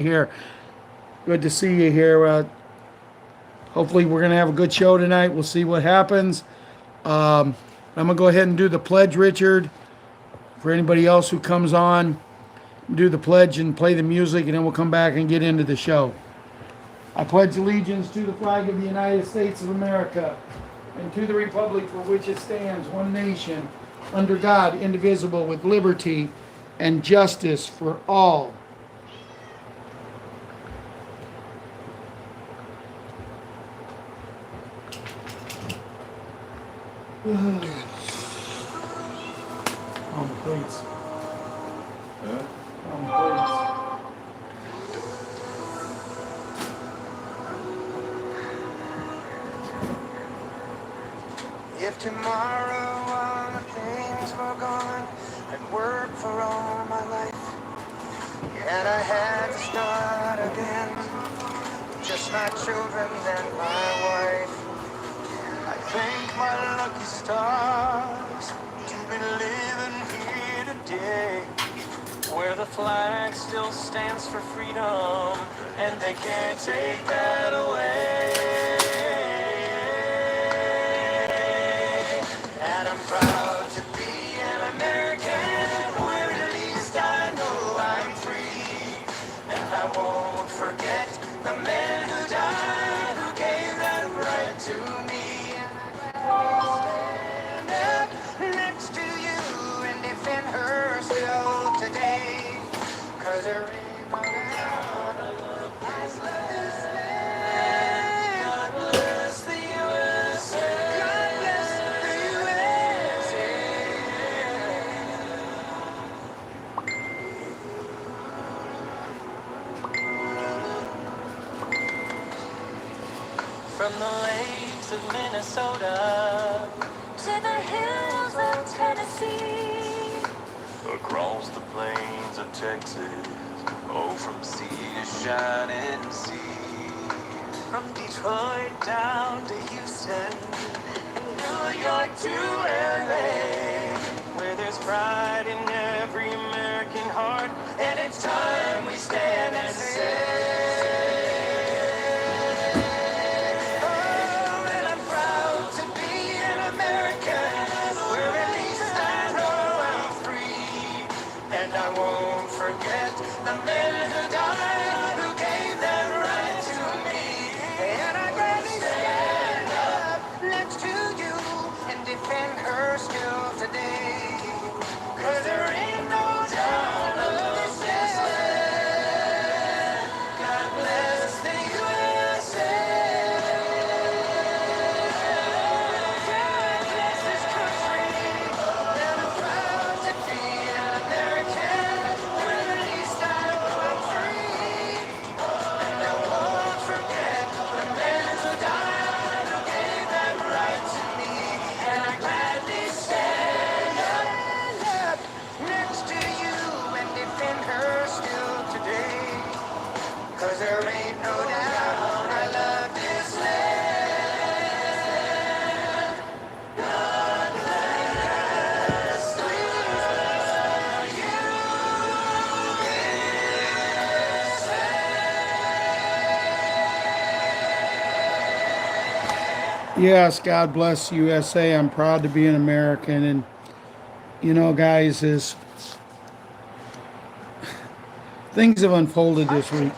here. Good to see you here. Hopefully, we're going to have a good show tonight. We'll see what happens. I'm going to go ahead and do the pledge, Richard. For anybody else who comes on, do the pledge and play the music, and then we'll come back and get into the show. I pledge allegiance to the flag of the United States of America and to the republic for which it stands, one nation, under God, indivisible, with liberty and justice for all. On the plates. On the plates. If tomorrow all the things were gone, I'd work for all my life, yet I had to start again, just my children and my wife. I thank my lucky stars to be living here today, where the flag still stands for freedom, and they can't take that away. And I'm proud to be an American, where at least I know I'm free. And I won't forget the men who died, who gave that right to me. And I stand up next to you and defend her still today. 'Cause there ain't no doubt I love this land. God bless the USA. God bless the USA. From the lakes of Minnesota to the hills of Tennessee, across the plains of Texas, oh, from sea to shining sea, from Detroit down to Houston, and New York to LA, where there's pride in every American heart, and it's time we stand and say, oh, and I'm proud to be an American, where at least I know I'm free. And I won't forget the men who died, who gave that right to me. And I'd rather stand up next to you and defend her still today. 'Cause there ain't no doubt of this land. God bless the USA. God bless this country. And I'm proud to be an American, where at least I know I'm free. And I won't forget the men who died, who gave that right to me. And I gladly stand up next to you and defend her still today. 'Cause there ain't no doubt I love this land. God bless the Yes, God bless USA. I'm proud to be an American. And, you know, guys, as things have unfolded this week,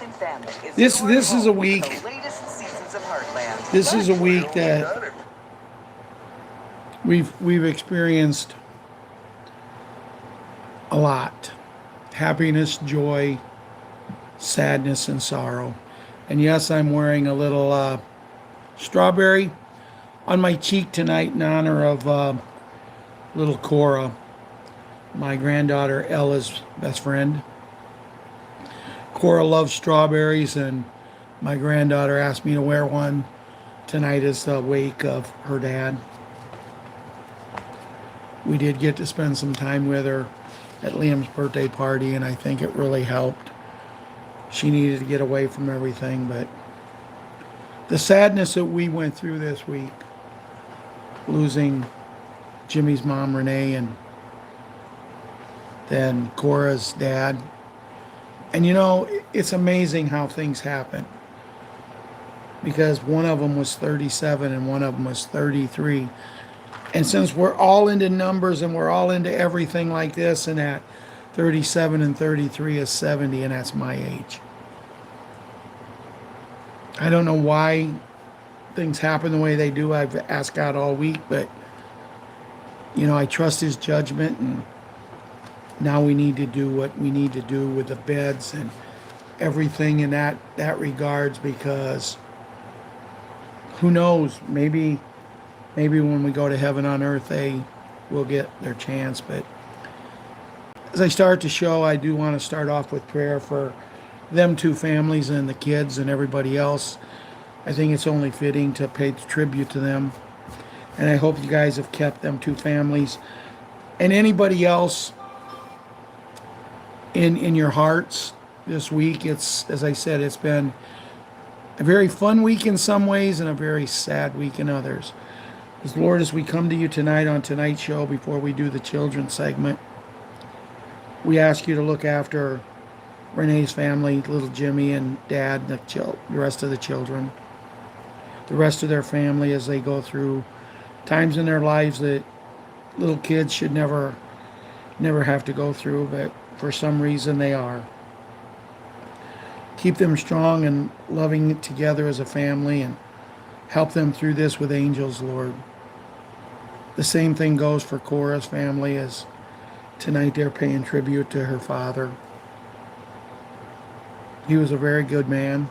this is a week. This is a week that we've experienced a lot: happiness, joy, sadness, and sorrow. And yes, I'm wearing a little strawberry on my cheek tonight in honor of little Cora, my granddaughter Ella's best friend. Cora loves strawberries, and my granddaughter asked me to wear one tonight as the wake of her dad. We did get to spend some time with her at Liam's birthday party, and I think it really helped. She needed to get away from everything, but the sadness that we went through this week, losing Jimmy's mom, Renee, and then Cora's dad, And you know, it's amazing how things happen. Because one of them was 37 and one of them was 33. And since we're all into numbers and we're all into everything like this and that, 37 and 33 is 70, and that's my age. I don't know why things happen the way they do. I've asked God all week, but you know, I trust his judgment, and now we need to do what we need to do with the beds and everything in that regards, because who knows, maybe when we go to heaven on earth they will get their chance. But as I start the show, I do want to start off with prayer for them two families and the kids and everybody else. I think it's only fitting to pay tribute to them. And I hope you guys have kept them two families and anybody else in your hearts this week. It's, as I said, it's been a very fun week in some ways and a very sad week in others. As Lord, as we come to you tonight on tonight's show, before we do the children's segment, we ask you to look after Renee's family, little Jimmy and Dad, the rest of the children, the rest of their family as they go through times in their lives that little kids should never have to go through, but for some reason they are. Keep them strong and loving it together as a family, and help them through this with angels, Lord. The same thing goes for Cora's family, as tonight they're paying tribute to her father. He was a very good man.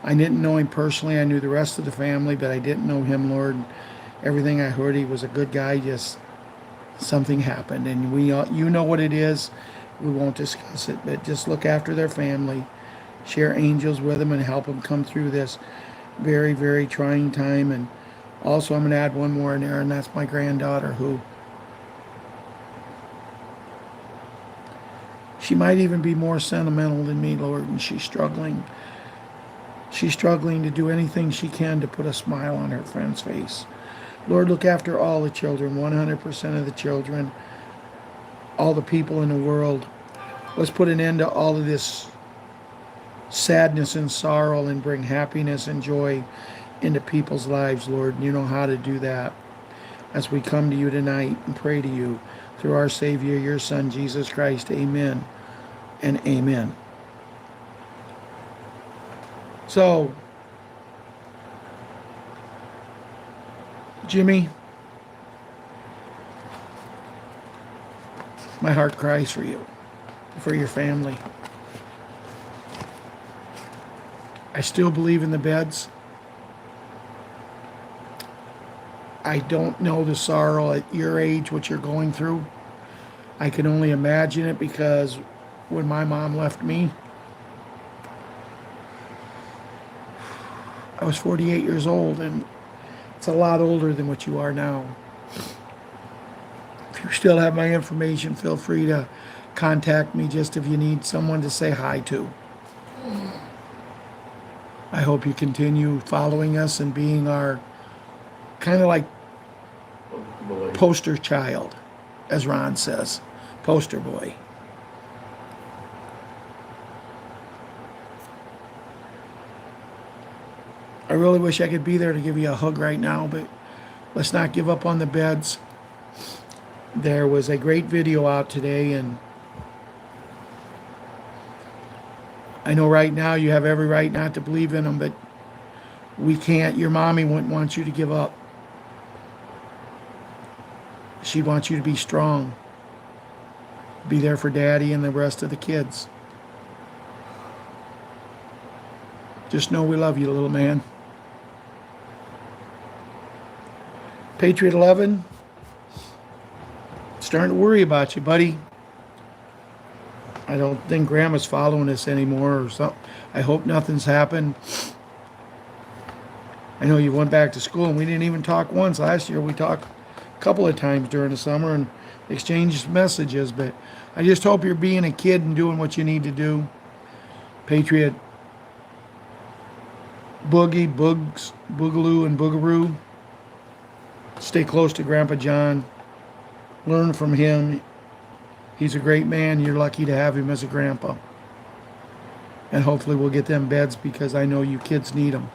I didn't know him personally. I knew the rest of the family, but I didn't know him, Lord. Everything I heard, he was a good guy. Just something happened, and you know what it is. We won't discuss it, but just look after their family. Share angels with them and help them come through this very, very trying time. And also, I'm going to add one more in there, and that's my granddaughter, who she might even be more sentimental than me, Lord, and she's struggling. She's struggling to do anything she can to put a smile on her friend's face. Lord, look after all the children, 100% of the children, all the people in the world. Let's put an end to all of this sadness and sorrow and bring happiness and joy into people's lives, Lord. And you know how to do that. As we come to you tonight and pray to you through our Savior, your Son, Jesus Christ. Amen and amen. So, Jimmy, my heart cries for you, for your family. I still believe in the beds. I don't know the sorrow at your age, what you're going through. I can only imagine it, because when my mom left me, I was 48 years old, and it's a lot older than what you are now. If you still have my information, feel free to contact me, just if you need someone to say hi to. I hope you continue following us and being our kind of like poster child, as Ron says, poster boy. I really wish I could be there to give you a hug right now, but let's not give up on the beds. There was a great video out today, and I know right now you have every right not to believe in them, but we can't. Your mommy wouldn't want you to give up. She wants you to be strong. Be there for Daddy and the rest of the kids. Just know we love you, little man. Patriot 11, starting to worry about you, buddy. I don't think Grandma's following us anymore or something. I hope nothing's happened. I know you went back to school, and we didn't even talk once last year. We talked a couple of times during the summer and exchanged messages, but I just hope you're being a kid and doing what you need to do. Patriot Boogie, Boogs, Boogaloo, and Boogaroo. Stay close to Grandpa John. Learn from him. He's a great man. You're lucky to have him as a grandpa. And hopefully we'll get them beds because I know you kids need them.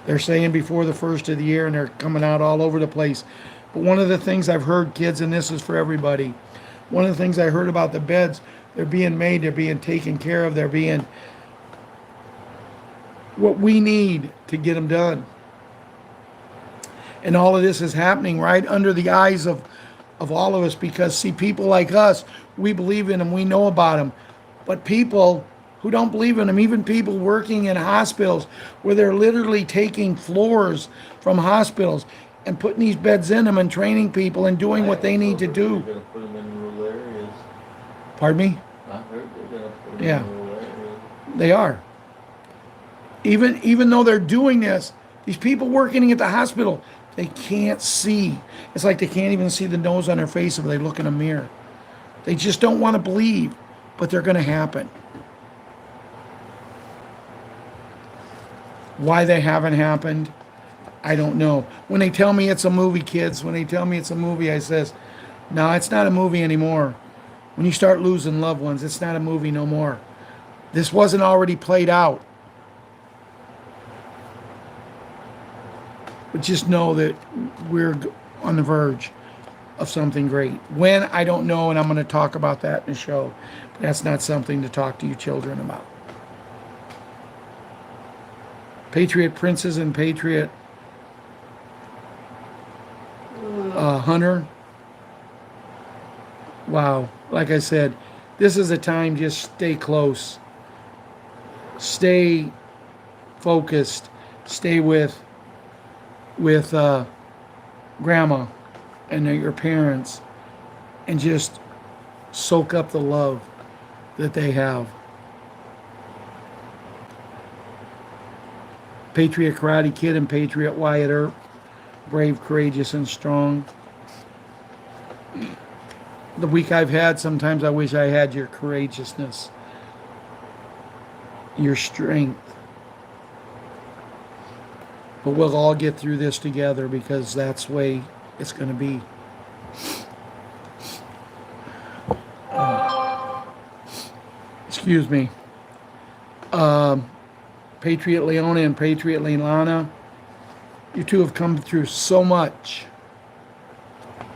They're saying before the first of the year, and they're coming out all over the place. But one of the things I've heard, kids, and this is for everybody, one of the things I heard about the beds, they're being made, they're being taken care of, they're being what we need to get them done. And all of this is happening right under the eyes of all of us because, see, people like us, we believe in them, we know about them. But people who don't believe in them, even people working in hospitals where they're literally taking floors from hospitals and putting these beds in them and training people and doing what they need to do. They're going to put them in rural areas. Pardon me? I heard they're going to put them Yeah. in rural areas. They are. Even though they're doing this, these people working at the hospital, they can't see. It's like they can't even see the nose on their face if they look in a mirror. They just don't want to believe, but they're going to happen. Why they haven't happened, I don't know. When they tell me it's a movie, kids, when they tell me it's a movie, I says, no, it's not a movie anymore. When you start losing loved ones, it's not a movie no more. This wasn't already played out. But just know that we're on the verge of something great. When, I don't know, and I'm going to talk about that in the show. But that's not something to talk to you children about. Patriot Princess and Patriot Hunter. Wow. Like I said, this is a time, just stay close. Stay focused. Stay with grandma and your parents and just soak up the love that they have. Patriot Karate Kid and Patriot Wyatt Earp, brave, courageous, and strong. The week I've had, sometimes I wish I had your courageousness, your strength. But we'll all get through this together because that's the way it's going to be. Excuse me. Patriot Leona and Patriot Leilana, you two have come through so much.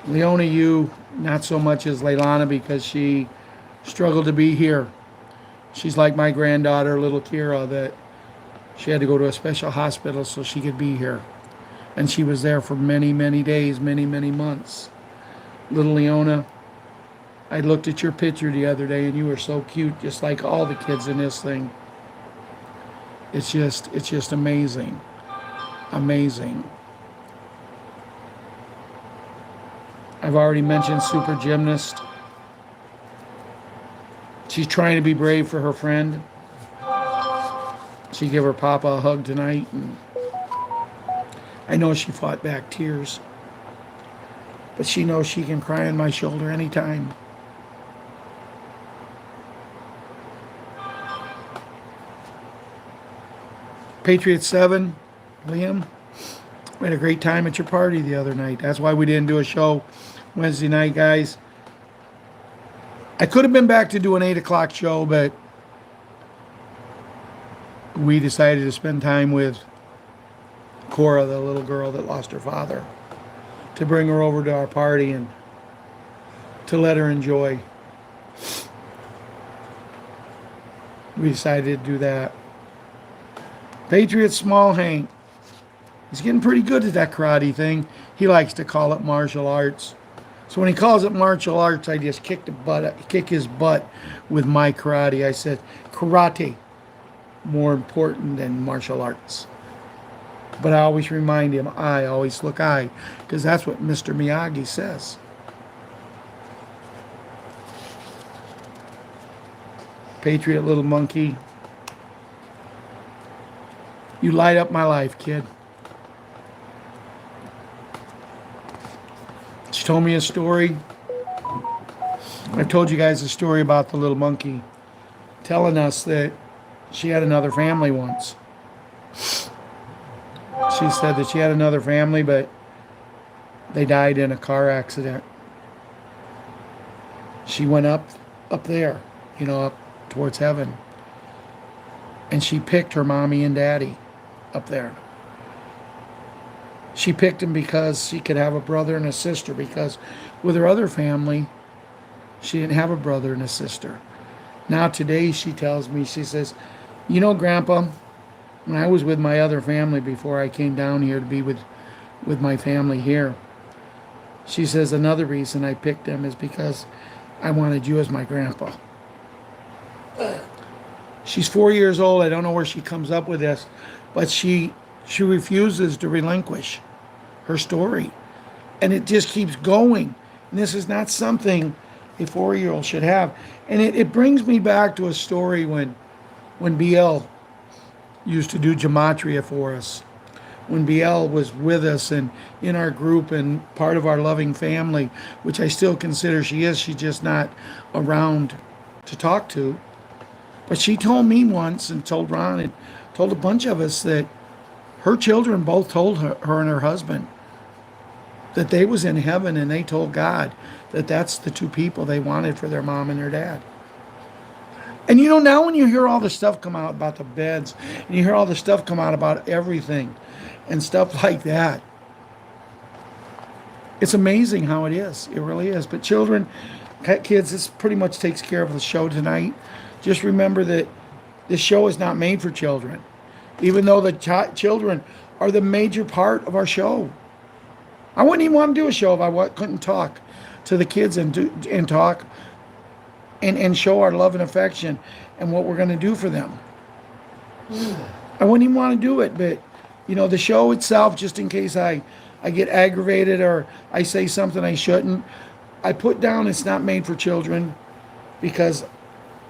Leona, you not so much as Leilana because she struggled to be here. She's like my granddaughter, little Kira, that she had to go to a special hospital so she could be here. And she was there for many, many days, many, many months. Little Leona, I looked at your picture the other day and you were so cute, just like all the kids in this thing. It's just amazing. Amazing. I've already mentioned Super Gymnast. She's trying to be brave for her friend. She gave her papa a hug tonight, and I know she fought back tears. But she knows she can cry on my shoulder anytime. Patriot 7, Liam, we had a great time at your party the other night. That's why we didn't do a show Wednesday night, guys. I could have been back to do an 8 o'clock show, but we decided to spend time with Cora, the little girl that lost her father, to bring her over to our party and to let her enjoy. We decided to do that. Patriot Small Hank. He's getting pretty good at that karate thing. He likes to call it martial arts. So when he calls it martial arts, I just kick his butt with my karate. I said, karate, more important than martial arts. But I always remind him, I always look I, because that's what Mr. Miyagi says. Patriot Little Monkey. You light up my life, kid. She told me a story. I told you guys a story about the little monkey telling us that she had another family once. She said that she had another family, but they died in a car accident. She went up there, up towards heaven. And she picked her mommy and daddy up there. She picked him because she could have a brother and a sister, because with her other family, she didn't have a brother and a sister. Now today she tells me, she says, you know, Grandpa, when I was with my other family before I came down here to be with my family here, she says another reason I picked them is because I wanted you as my grandpa. She's 4 years old. I don't know where she comes up with this, but she refuses to relinquish her story. And it just keeps going. And this is not something a 4-year-old should have. And it brings me back to a story when BL used to do Gematria for us. When BL was with us and in our group and part of our loving family, which I still consider she is, she's just not around to talk to. But she told me once, and told Ron, and told a bunch of us, that her children both told her and her husband that they was in heaven, and they told God that that's the two people they wanted for their mom and their dad. And you know, now when you hear all the stuff come out about the beds, and you hear all the stuff come out about everything, and stuff like that, it's amazing how it is. It really is. But children, kids, this pretty much takes care of the show tonight. Just remember that this show is not made for children, even though the children are the major part of our show. I wouldn't even want to do a show if I couldn't talk to the kids and talk and show our love and affection and what we're going to do for them. I wouldn't even want to do it, but you know, the show itself, just in case I get aggravated or I say something I shouldn't, I put down it's not made for children, because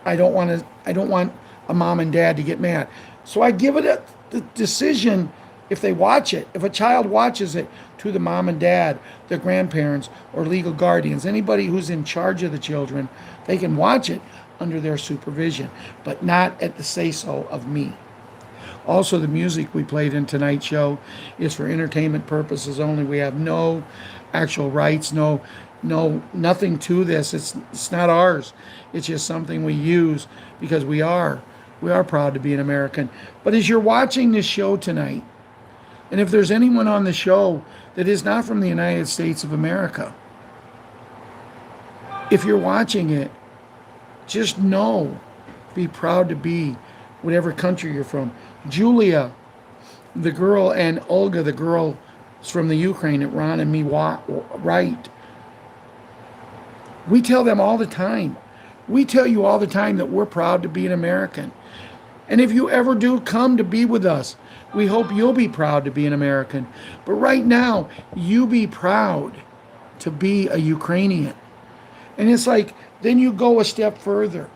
I don't want a mom and dad to get mad. So I give it the decision, if they watch it, if a child watches it, to the mom and dad, their grandparents, or legal guardians, anybody who's in charge of the children, they can watch it under their supervision, but not at the say-so of me. Also, the music we played in tonight's show is for entertainment purposes only. We have no actual rights, nothing to this. It's not ours. It's just something we use because we are proud to be an American. But as you're watching this show tonight, and if there's anyone on the show that is not from the United States of America, if you're watching it, just know, be proud to be whatever country you're from. Julia, the girl, and Olga, the girl from the Ukraine that Ron and me write. We tell them all the time. We tell you all the time that we're proud to be an American. And if you ever do come to be with us, we hope you'll be proud to be an American. But right now, you be proud to be a Ukrainian. And it's like, then you go a step further.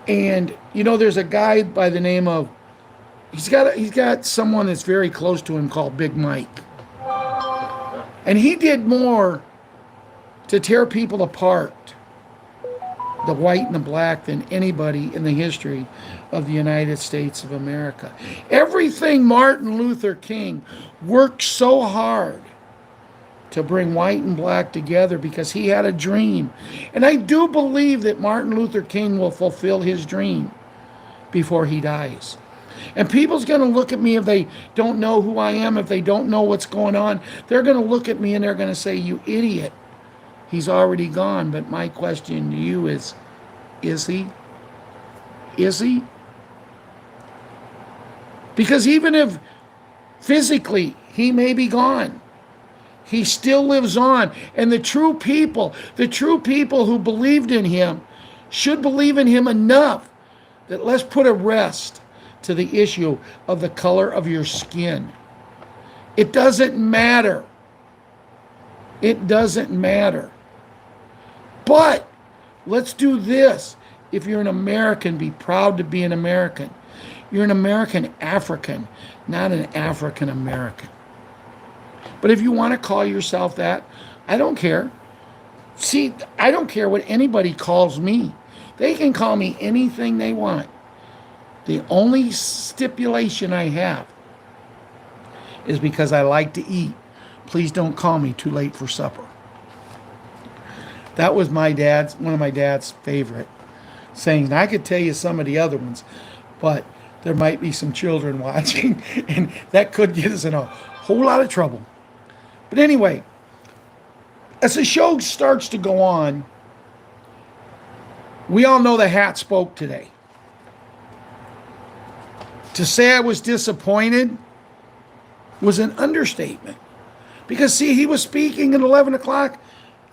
And, you know, there's a guy by the name of, he's got someone that's very close to him called Big Mike. And he did more to tear people apart, the white and the black, than anybody in the history of the United States of America. Everything Martin Luther King worked so hard to bring white and black together because he had a dream. And I do believe that Martin Luther King will fulfill his dream before he dies. And people's going to look at me, if they don't know who I am, if they don't know what's going on, they're going to look at me and they're going to say, you idiot. He's already gone. But my question to you is he? Is he? Because even if physically he may be gone, he still lives on. And the true people who believed in him should believe in him enough that let's put a rest to the issue of the color of your skin. It doesn't matter. It doesn't matter. But let's do this. If you're an American, be proud to be an American. You're an American African, not an African American. But if you want to call yourself that, I don't care. See, I don't care what anybody calls me. They can call me anything they want. The only stipulation I have is because I like to eat. Please don't call me too late for supper. That was one of my dad's favorite sayings. And I could tell you some of the other ones, but there might be some children watching, and that could get us in a whole lot of trouble. But anyway, as the show starts to go on, we all know the hat spoke today. To say I was disappointed was an understatement. Because, see, he was speaking at 11 o'clock,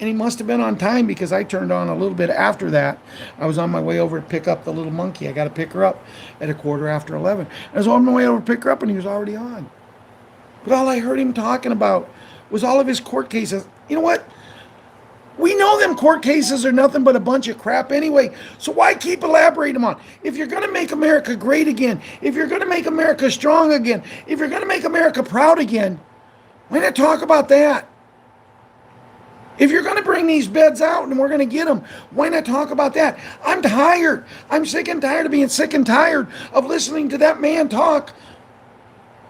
and he must have been on time because I turned on a little bit after that. I was on my way over to pick up the little monkey. I got to pick her up at 11:15. I was on my way over to pick her up, and he was already on. But all I heard him talking about was all of his court cases. You know what? We know them court cases are nothing but a bunch of crap anyway, so why keep elaborating on? If you're going to make America great again, if you're going to make America strong again, if you're going to make America proud again, why not talk about that? If you're going to bring these beds out and we're going to get them, why not talk about that? I'm tired. I'm sick and tired of being sick and tired of listening to that man talk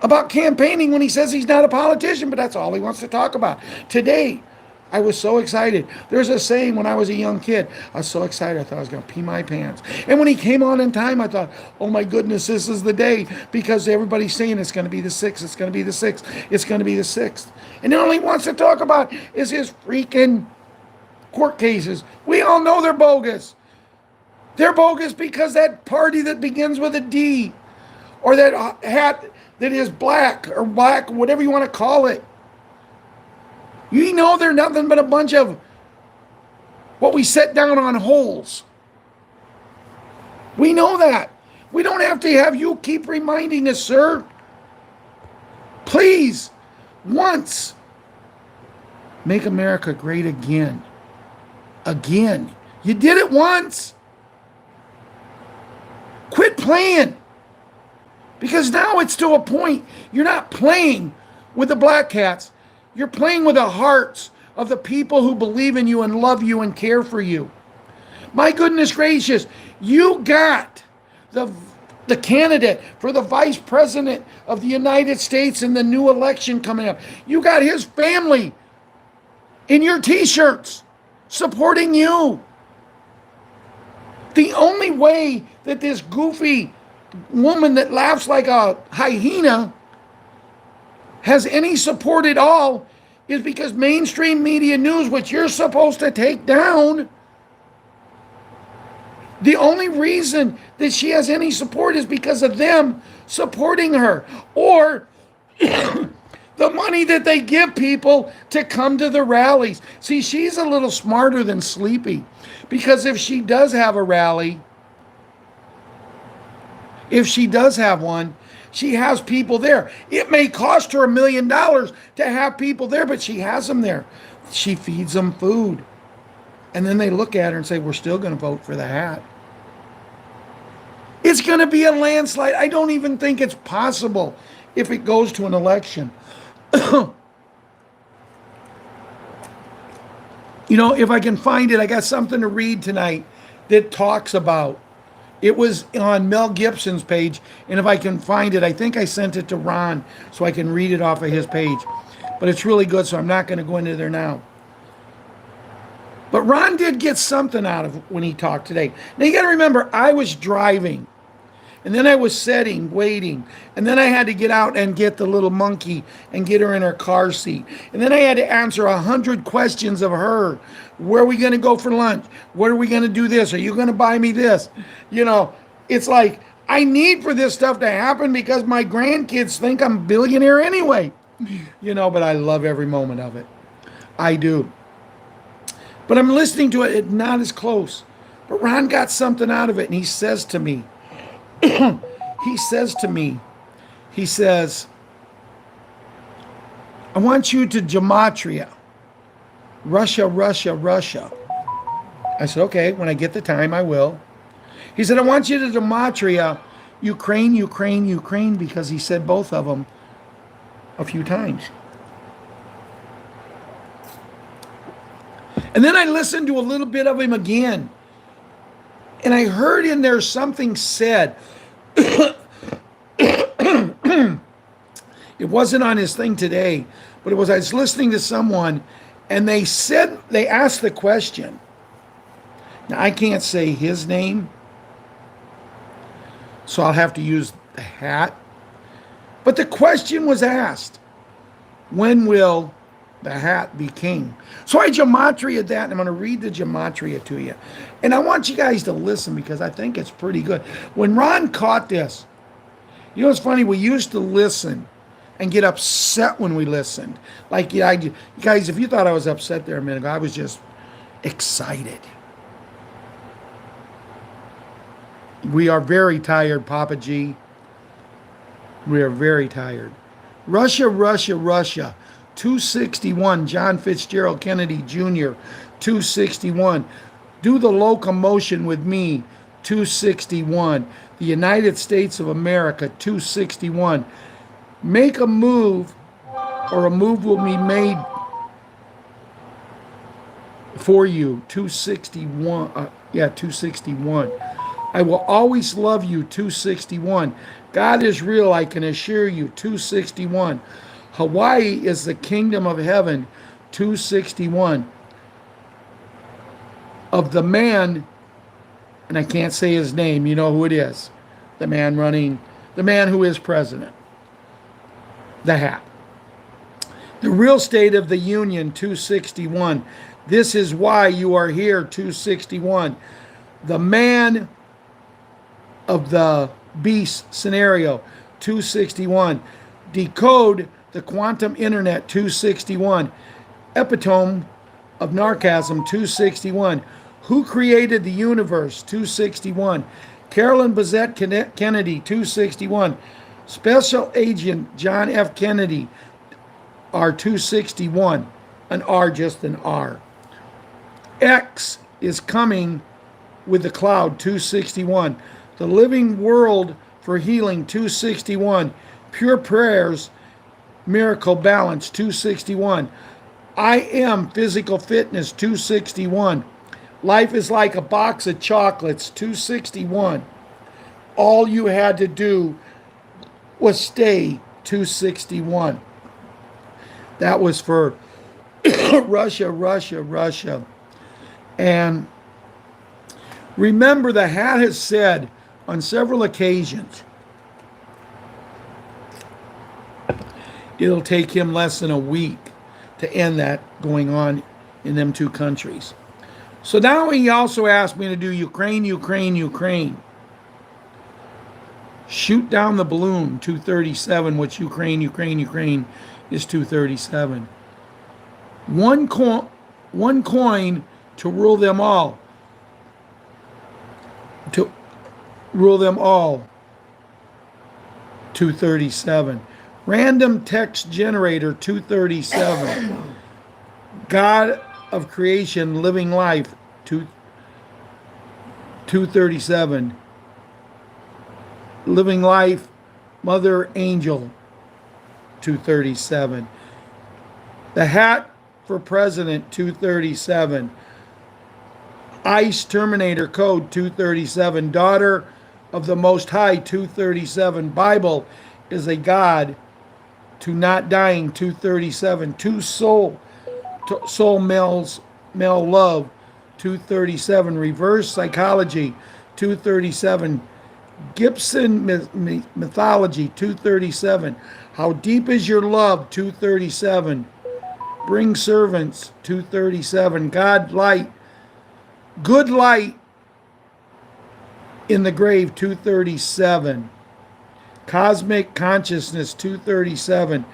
about campaigning when he says he's not a politician, but that's all he wants to talk about. Today, I was so excited. There's a saying when I was a young kid. I was so excited I thought I was going to pee my pants. And when he came on in time, I thought, oh my goodness, this is the day. Because everybody's saying it's going to be the 6th. It's going to be the 6th. It's going to be the 6th. And all he wants to talk about is his freaking court cases. We all know they're bogus. They're bogus because that party that begins with a D, or that hat that is black, or black, whatever you want to call it, you know they're nothing but a bunch of what we set down on holes. We know that. We don't have to have you keep reminding us, sir. Please, once, make America great again. Again. You did it once. Quit playing. Because now it's to a point you're not playing with the black cats. You're playing with the hearts of the people who believe in you and love you and care for you. My goodness gracious, you got the candidate for the vice president of the United States in the new election coming up. You got his family in your t-shirts supporting you. The only way that this goofy woman that laughs like a hyena has any support at all is because mainstream media news, which you're supposed to take down, the only reason that she has any support is because of them supporting her, or the money that they give people to come to the rallies. See, she's a little smarter than Sleepy, because if she does have a rally, if she does have one, she has people there. It may cost her $1 million to have people there, but she has them there. She feeds them food. And then they look at her and say, we're still going to vote for the hat. It's going to be a landslide. I don't even think it's possible if it goes to an election. You know, if I can find it, I got something to read tonight that talks about. It was on Mel Gibson's page, and if I can find it, I think I sent it to Ron so I can read it off of his page. But it's really good, so I'm not going to go into there now. But Ron did get something out of when he talked today. Now you got to remember, I was driving, and then I was sitting, waiting, and then I had to get out and get the little monkey and get her in her car seat. And then I had to answer 100 questions of her. Where are we going to go for lunch? What are we going to do this? Are you going to buy me this? You know, it's like, I need for this stuff to happen because my grandkids think I'm a billionaire anyway. You know, but I love every moment of it. I do. But I'm listening to it, not as close. But Ron got something out of it, and he says to me, he says, I want you to Gematria. Russia, Russia, Russia. I said, okay, when I get the time, I will. He said, I want you to Gematria, Ukraine, Ukraine, Ukraine, because he said both of them a few times. And then I listened to a little bit of him again. And I heard in there something said. It wasn't on his thing today, but it was, I was listening to someone, and they asked the question. Now, I can't say his name, So I'll have to use the hat. But the question was asked, when will the hat be king? So I Gematria that, and I'm going to read the Gematria to you. And I want you guys to listen because I think it's pretty good. When Ron caught this, you know what's funny? We used to listen and get upset when we listened. Like, yeah, you guys, if you thought I was upset there a minute ago, I was just excited. We are very tired, Papa G. We are very tired. Russia, Russia, Russia. 261, John Fitzgerald Kennedy Jr. 261. Do the locomotion with me. 261. The United States of America. 261. Make a move, or a move will be made for you. 261. 261. I will always love you. 261. God is real, I can assure you. 261. Hawaii is the kingdom of heaven. 261. Of the man, and I can't say his name, you know who it is. The man who is president. The hat. The real state of the union. 261. This is why you are here. 261. The man of the beast scenario. 261. Decode the quantum internet. 261. Epitome of narcasm. 261. Who created the universe? 261. Carolyn Bessette Kennedy. 261. Special Agent John F. Kennedy. R261. An R, just an R. X is coming with the cloud. 261. The living world for healing. 261. Pure prayers, miracle balance. 261. I am physical fitness. 261. Life is like a box of chocolates. 261. All you had to do was stay. 261. That was for Russia, Russia, Russia. And remember, the hat has said on several occasions it'll take him less than a week to end that going on in them two countries. So now he also asked me to do Ukraine, Ukraine, Ukraine. Shoot down the balloon. 237, which Ukraine, Ukraine, Ukraine is 237. One coin to rule them all. To rule them all. 237. Random text generator. 237. God of creation, living life. 237. Living life, Mother Angel. 237. The hat for president. 237. ICE Terminator Code. 237. Daughter of the Most High. 237. Bible is a God to not dying. 237. Two soul male love. 237. Reverse psychology. 237. Gibson mythology. 237. How deep is your love? 237. Bring servants. 237. God light. Good light in the grave. 237. Cosmic consciousness. 237.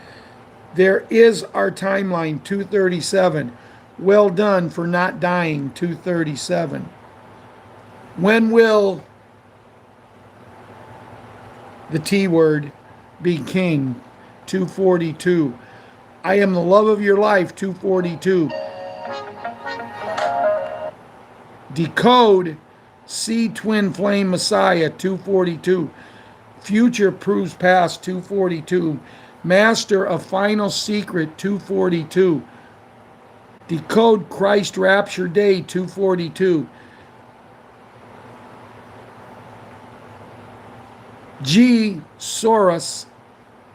There is our timeline. 237. Well done for not dying. 237. When will the T word be king? 242. I am the love of your life. 242. Decode seed twin flame Messiah. 242. Future proves past. 242. Master of final secret. 242. Decode Christ rapture day. 242. G. Soros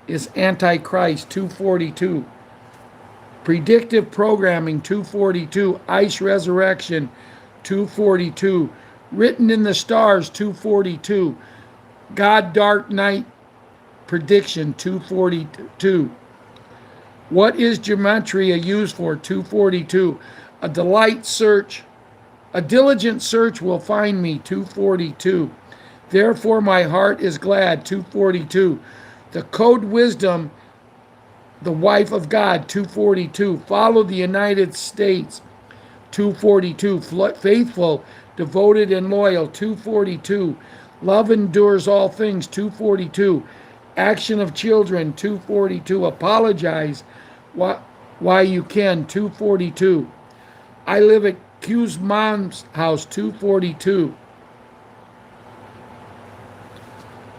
is Antichrist. 242. Predictive programming. 242. ICE resurrection. 242. Written in the stars. 242. God Dark Knight Prediction 242. What is Gematria used for? 242. A diligent search will find me. 242. Therefore my heart is glad. 242. The code wisdom, the wife of God. 242. Follow the United States. 242. Faithful, devoted, and loyal. 242. Love endures all things. 242. Action of children. 242. Apologize why you can. 242. I live at Q's mom's house. 242.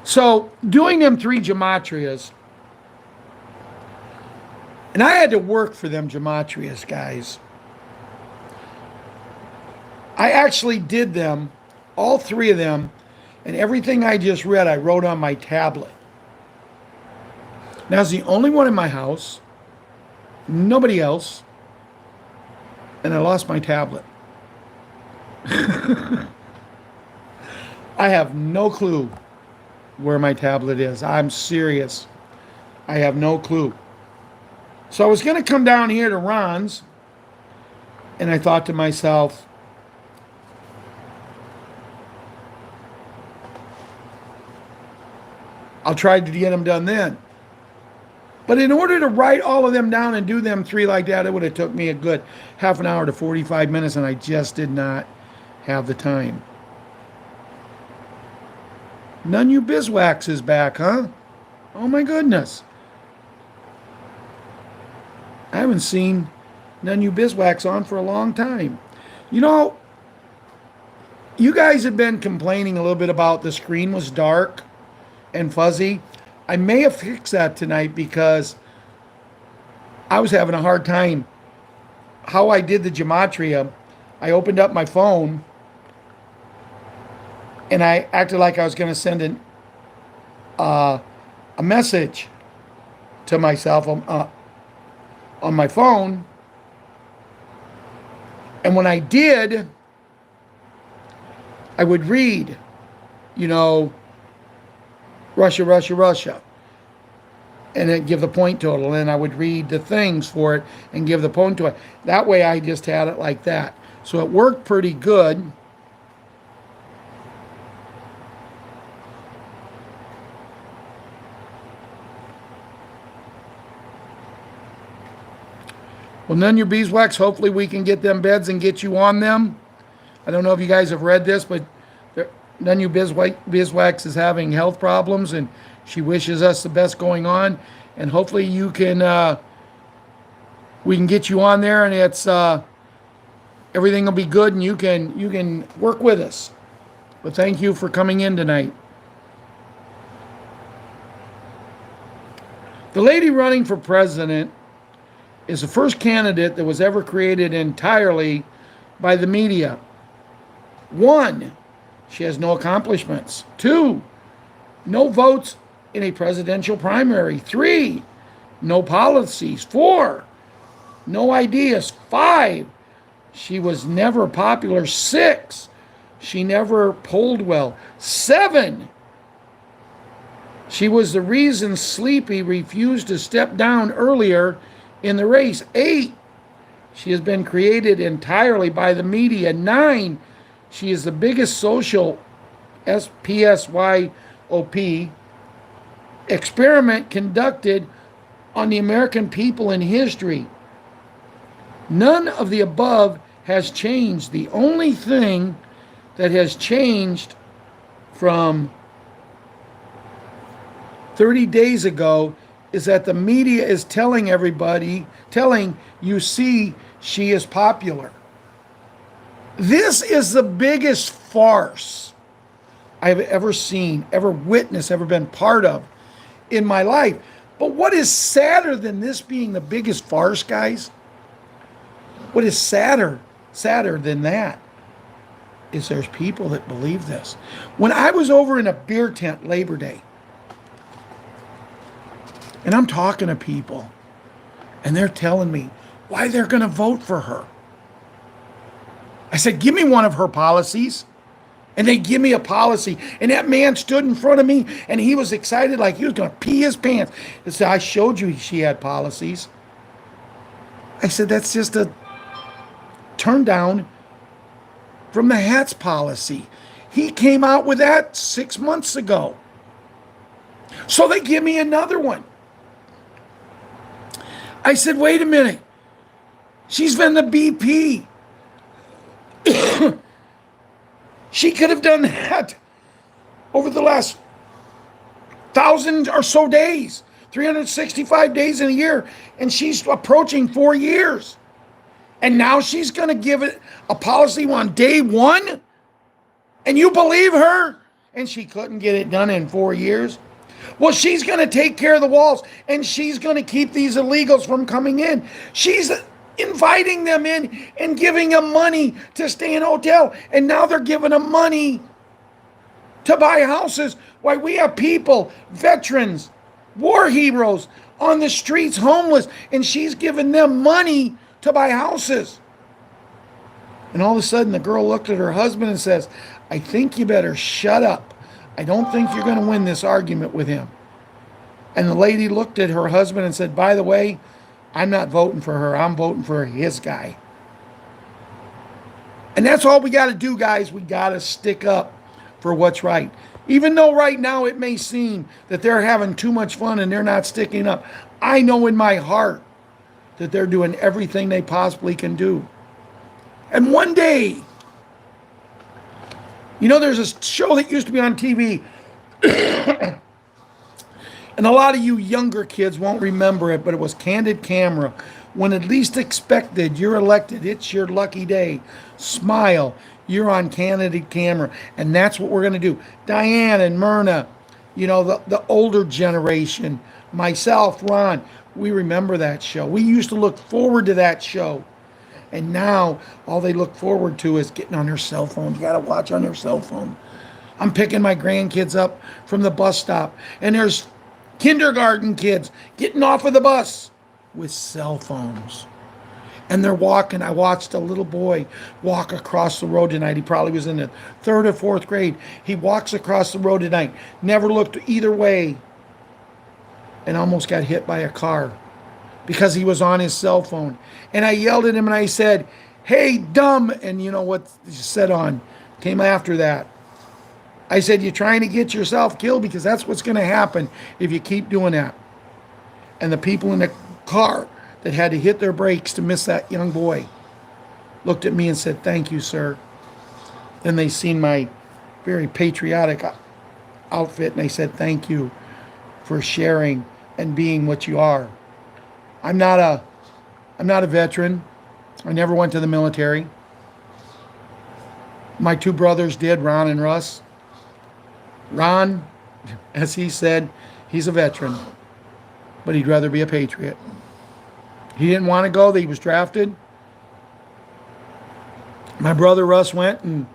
So doing them 3 gematrias, and I had to work for them gematrias, guys. I actually did them, all 3 of them, and everything I just read, I wrote on my tablet. Now, it's the only one in my house, nobody else, and I lost my tablet. I have no clue where my tablet is. I'm serious. I have no clue. So I was going to come down here to Ron's, and I thought to myself, I'll try to get them done then. But in order to write all of them down and do them 3 like that, it would have took me a good half an hour to 45 minutes, and I just did not have the time. None you Bizwax is back, huh? Oh my goodness. I haven't seen None you Bizwax on for a long time. You know, you guys have been complaining a little bit about the screen was dark and fuzzy. I may have fixed that tonight because I was having a hard time. How I did the Gematria, I opened up my phone and I acted like I was going to send a message to myself on my phone. And when I did, I would read, you know, Russia, Russia, Russia, and then give the point total. And I would read the things for it and give the point to it. That way I just had it like that. So it worked pretty good. Well, none of your beeswax, hopefully we can get them beds and get you on them. I don't know if you guys have read this, but none of you beeswax is having health problems, and she wishes us the best going on. And hopefully you can, we can get you on there, and it's everything will be good, and you can work with us. But thank you for coming in tonight. The lady running for president is the first candidate that was ever created entirely by the media. 1, she has no accomplishments. 2, no votes in a presidential primary. 3, no policies. 4, no ideas. 5, she was never popular. 6, she never polled well. 7, she was the reason Sleepy refused to step down earlier in the race. 8, she has been created entirely by the media. 9, she is the biggest social PSYOP experiment conducted on the American people in history. None of the above has changed. The only thing that has changed from 30 days ago is that the media is telling you see, she is popular. This is the biggest farce I've ever seen, ever witnessed, ever been part of in my life. But what is sadder than this being the biggest farce, guys? What is sadder than that is there's people that believe this. When I was over in a beer tent Labor Day, and I'm talking to people, and they're telling me why they're going to vote for her. I said, give me one of her policies, And they give me a policy. And that man stood in front of me and he was excited like he was going to pee his pants. He said, I showed you she had policies. I said, that's just a turn down from the HATS policy. He came out with that 6 months ago. So they give me another one. I said, wait a minute. She's been the BP. She could have done that over the last 1,000 or so days, 365 days in a year, and she's approaching 4 years. And now she's going to give it a policy on day one? And you believe her? And she couldn't get it done in 4 years? Well, she's going to take care of the walls, and she's going to keep these illegals from coming in. She's inviting them in and giving them money to stay in a hotel. And now they're giving them money to buy houses. Why, we have people, veterans, war heroes on the streets, homeless, and she's giving them money to buy houses. And all of a sudden, the girl looked at her husband and says, I think you better shut up. I don't think you're going to win this argument with him. And the lady looked at her husband and said, by the way, I'm not voting for her. I'm voting for his guy. And that's all we got to do, guys. We got to stick up for what's right. Even though right now it may seem that they're having too much fun and they're not sticking up, I know in my heart that they're doing everything they possibly can do. And one day, you know, there's a show that used to be on TV, and a lot of you younger kids won't remember it, but it was Candid Camera. When at least expected, you're elected. It's your lucky day. Smile. You're on Candid Camera. And that's what we're going to do. Diane and Myrna, you know, the older generation, myself, Ron, we remember that show. We used to look forward to that show. And now all they look forward to is getting on their cell phone. You got to watch on their cell phone. I'm picking my grandkids up from the bus stop, and there's kindergarten kids getting off of the bus with cell phones. And they're walking. I watched a little boy walk across the road tonight. He probably was in the 3rd or 4th grade. He walks across the road tonight, never looked either way, and almost got hit by a car because he was on his cell phone. And I yelled at him and I said, hey, dumb. And you know what he said on, came after that. I said, you're trying to get yourself killed, because that's what's going to happen if you keep doing that. And the people in the car that had to hit their brakes to miss that young boy looked at me and said, thank you, sir. Then they seen my very patriotic outfit and they said, thank you for sharing and being what you are. I'm not a veteran. I never went to the military. My 2 brothers did, Ron and Russ. Ron, as he said, he's a veteran, but he'd rather be a patriot. He didn't want to go. He was drafted. My brother Russ went, and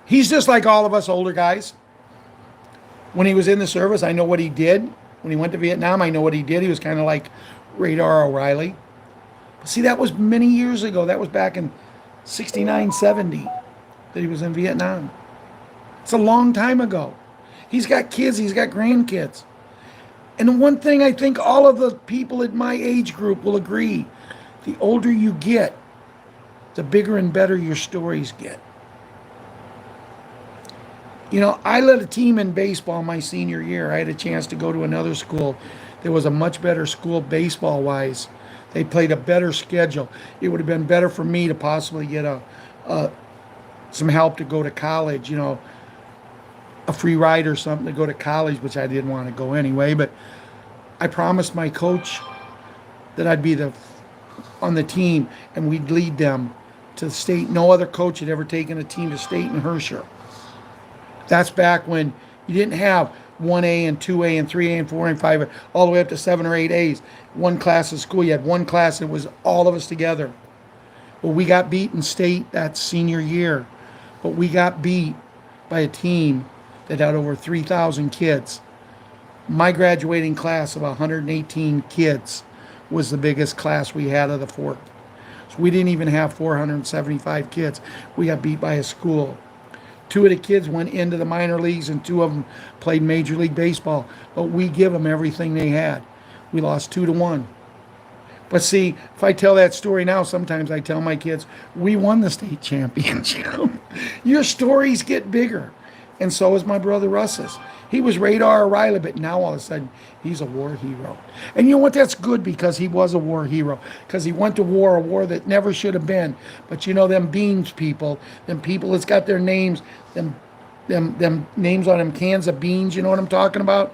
he's just like all of us older guys. When he was in the service, I know what he did. When he went to Vietnam, I know what he did. He was kind of like Radar O'Reilly. But see, that was many years ago. That was back in 69, 70 that he was in Vietnam. It's a long time ago. He's got kids. He's got grandkids. And the one thing I think all of the people in my age group will agree, the older you get, the bigger and better your stories get. You know, I led a team in baseball my senior year. I had a chance to go to another school. There was a much better school baseball-wise. They played a better schedule. It would have been better for me to possibly get some help to go to college, you know, a free ride or something to go to college, which I didn't want to go anyway. But I promised my coach that I'd be on the team and we'd lead them to the state. No other coach had ever taken a team to state in Herscher. That's back when you didn't have 1A and 2A and 3A and 4A and 5A, all the way up to 7 or 8 A's. One class of school. You had one class and it was all of us together. Well, we got beat in state that senior year. But we got beat by a team that had over 3,000 kids. My graduating class of 118 kids was the biggest class we had of the 4th. So we didn't even have 475 kids. We got beat by a school. 2 of the kids went into the minor leagues and 2 of them played Major League Baseball. But we give them everything they had. We lost 2-1. But see, if I tell that story now, sometimes I tell my kids, we won the state championship. Your stories get bigger. And so is my brother Russ's. He was Radar O'Reilly, but now all of a sudden, he's a war hero. And you know what? That's good because he was a war hero. Because he went to war, a war that never should have been. But you know, them beans people, them people that's got their names, them names on them cans of beans, you know what I'm talking about?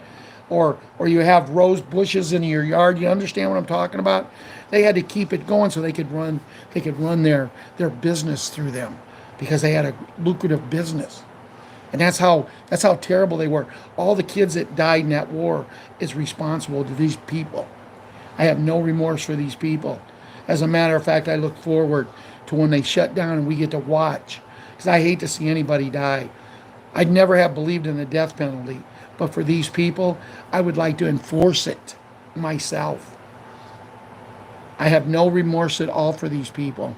Or you have rose bushes in your yard. You understand what I'm talking about? They had to keep it going so they could run their business through them because they had a lucrative business. And that's how terrible they were. All the kids that died in that war is responsible to these people. I have no remorse for these people. As a matter of fact, I look forward to when they shut down and we get to watch. Because I hate to see anybody die. I'd never have believed in the death penalty. But for these people, I would like to enforce it myself. I have no remorse at all for these people.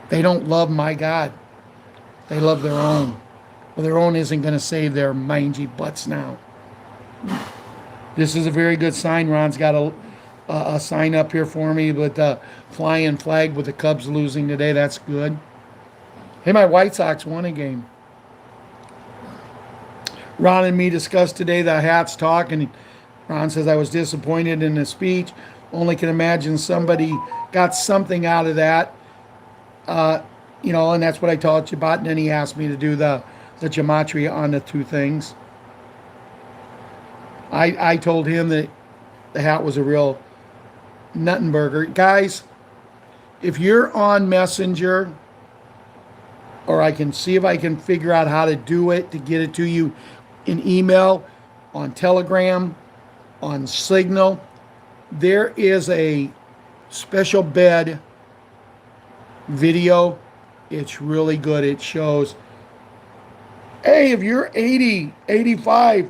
They don't love my God. They love their own. Well, their own isn't going to save their mangy butts now. This is a very good sign. Ron's got a sign up here for me with the flying flag with the Cubs losing today. That's good. Hey, my White Sox won a game. Ron and me discussed today the Hats talk, and Ron says I was disappointed in the speech. Only can imagine somebody got something out of that. And that's what I taught you about. And then he asked me to do the gematria on the 2 things. I told him that the hat was a real nuttenburger. Guys, if you're on Messenger, or I can see if I can figure out how to do it to get it to you in email, on Telegram, on Signal, there is a special bed video. It's really good. It shows, hey, if you're 80, 85,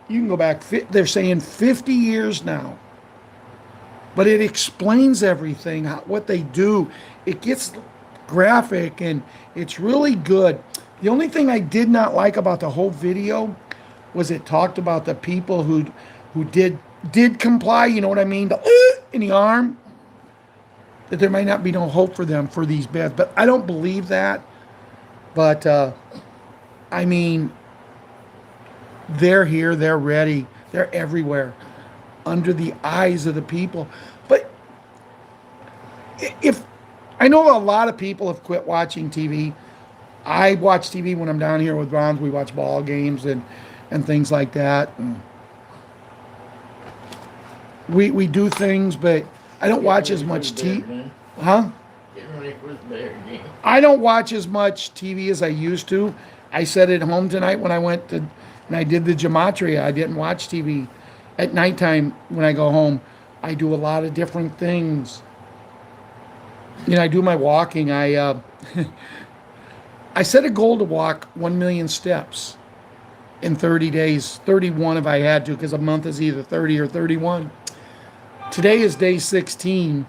you can go back. They're saying 50 years now. But it explains everything, what they do. It gets graphic and it's really good. The only thing I did not like about the whole video was it talked about the people who did comply, you know what I mean? In the arm. That there might not be no hope for them for these beds. But I don't believe that. But, I mean, they're here, they're ready, they're everywhere, under the eyes of the people. But if I know a lot of people have quit watching TV. I watch TV when I'm down here with Ron. We watch ball games and things like that. And we do things, but I don't watch as much TV. Huh? I don't watch as much TV as I used to. I said at home tonight when I went and I did the gematria. I didn't watch TV. At nighttime when I go home, I do a lot of different things. I do my walking. I set a goal to walk 1 million steps in 30 days, 31 if I had to, because a month is either 30 or 31. Today is day 16,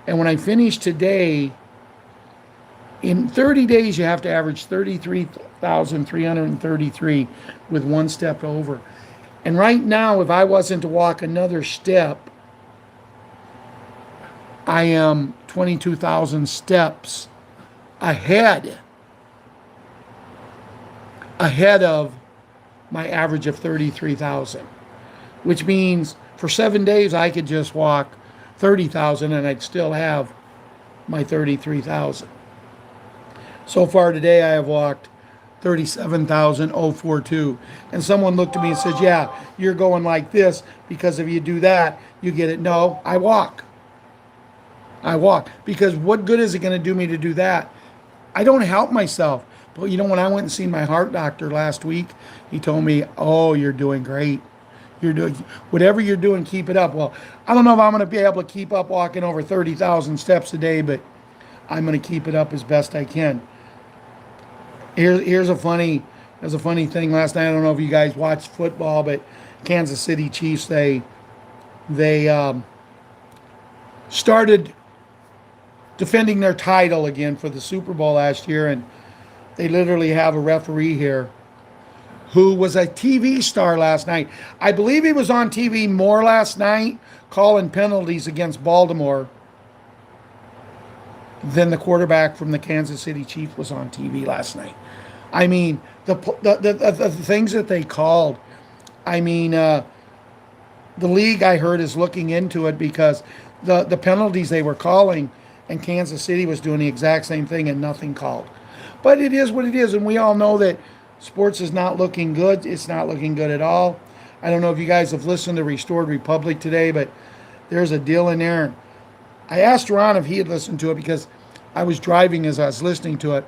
and when I finish today, in 30 days you have to average 33,333 with 1 step over. And right now, if I wasn't to walk another step, I am 22,000 steps ahead of my average of 33,000, which means for 7 days I could just walk 30,000 and I'd still have my 33,000. So far today I have walked 37,042. And someone looked at me and said, yeah, you're going like this because if you do that, you get it. No, I walk. Because what good is it going to do me to do that? I don't help myself. But when I went and seen my heart doctor last week, he told me, oh, you're doing great. You're doing whatever you're doing, keep it up. Well, I don't know if I'm going to be able to keep up walking over 30,000 steps a day, but I'm going to keep it up as best I can. There's a funny thing last night. I don't know if you guys watched football, but Kansas City Chiefs, they started defending their title again for the Super Bowl last year, and They literally have a referee here who was a TV star last night. I believe he was on TV more last night calling penalties against Baltimore than the quarterback from the Kansas City Chiefs was on TV last night. I mean, the things that they called. I mean, the league, I heard, is looking into it because the penalties they were calling, and Kansas City was doing the exact same thing and nothing called. But it is what it is, and we all know that sports is not looking good. It's not looking good at all. I don't know if you guys have listened to Restored Republic today, but there's a deal in there. I asked Ron if he had listened to it because I was driving as I was listening to it.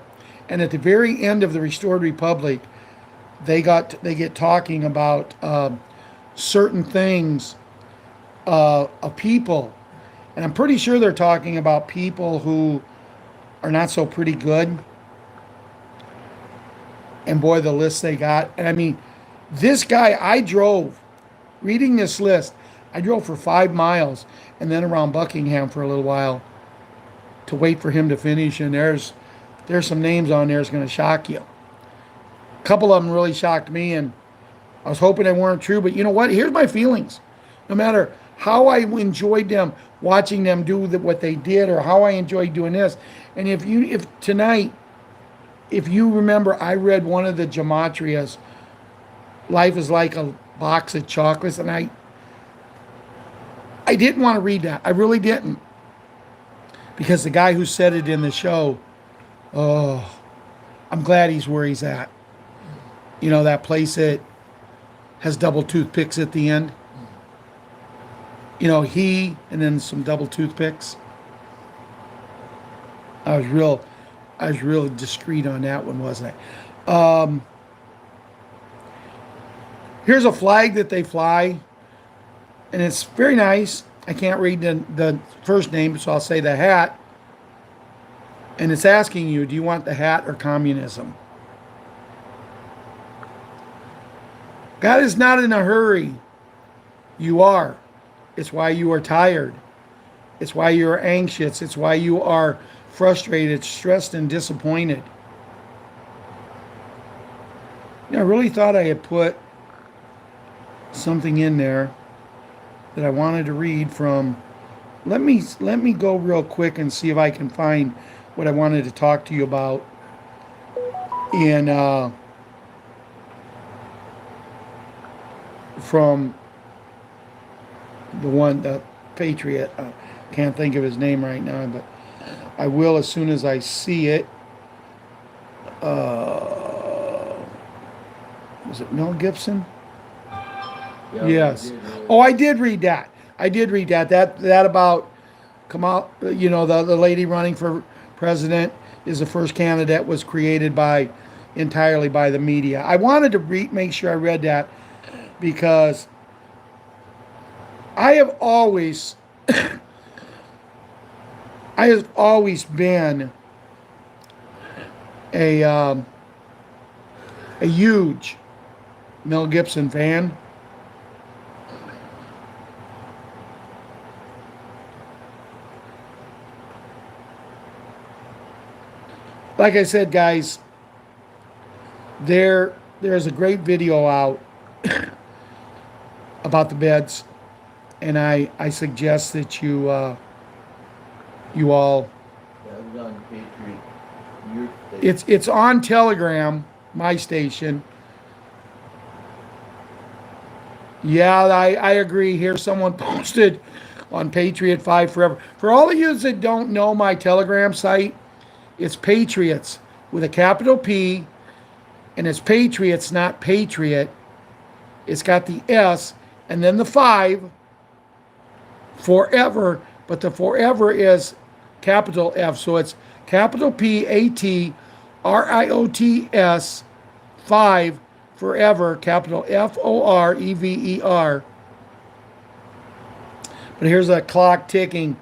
And at the very end of the Restored Republic, they get talking about certain things of people. And I'm pretty sure they're talking about people who are not so pretty good. And boy, the list they got. And I mean, this guy, I drove, reading this list, I drove for 5 miles and then around Buckingham for a little while to wait for him to finish. And there's some names on there that's going to shock you. A couple of them really shocked me, and I was hoping they weren't true. But you know what? Here's my feelings. No matter how I enjoyed them, watching them do what they did, or how I enjoyed doing this. And if tonight, if you remember, I read one of the Gematrias, Life is Like a Box of Chocolates, and I didn't want to read that. I really didn't. Because the guy who said it in the show, oh, I'm glad he's where he's at. You know, that place that has double toothpicks at the end. You know, he and then some double toothpicks. I was real discreet on that one, wasn't I? Here's a flag that they fly, and it's very nice. I can't read the first name, so I'll say the hat. And it's asking you, do you want the hat or communism? God is not in a hurry. You are. It's why you are tired. It's why you are anxious. It's why you are frustrated, stressed, and disappointed. You know, I really thought I had put something in there that I wanted to read from. Let me go real quick and see if I can find what I wanted to talk to you about in from the Patriot. Can't think of his name right now, but I will as soon as I see it. Was it Mel Gibson? Yeah, Yes. I did, Oh, I did read that. I did read that. That about Kamal, you know, the lady running for president is the first candidate was created entirely by the media. I wanted to make sure I read that because I have always been a huge Mel Gibson fan. Like I said, guys, there's a great video out about the beds, and I suggest that you all. Yeah, it was on Patriot. It's on Telegram, my station. Yeah, I agree. Here, someone posted on Patriot5 Forever. For all of you that don't know my Telegram site, it's Patriots with a capital P, and it's Patriots, not Patriot. It's got the S and then the 5, forever, but the forever is capital F, so it's capital PATRIOTS 5, forever, capital FOREVER. But here's a clock ticking,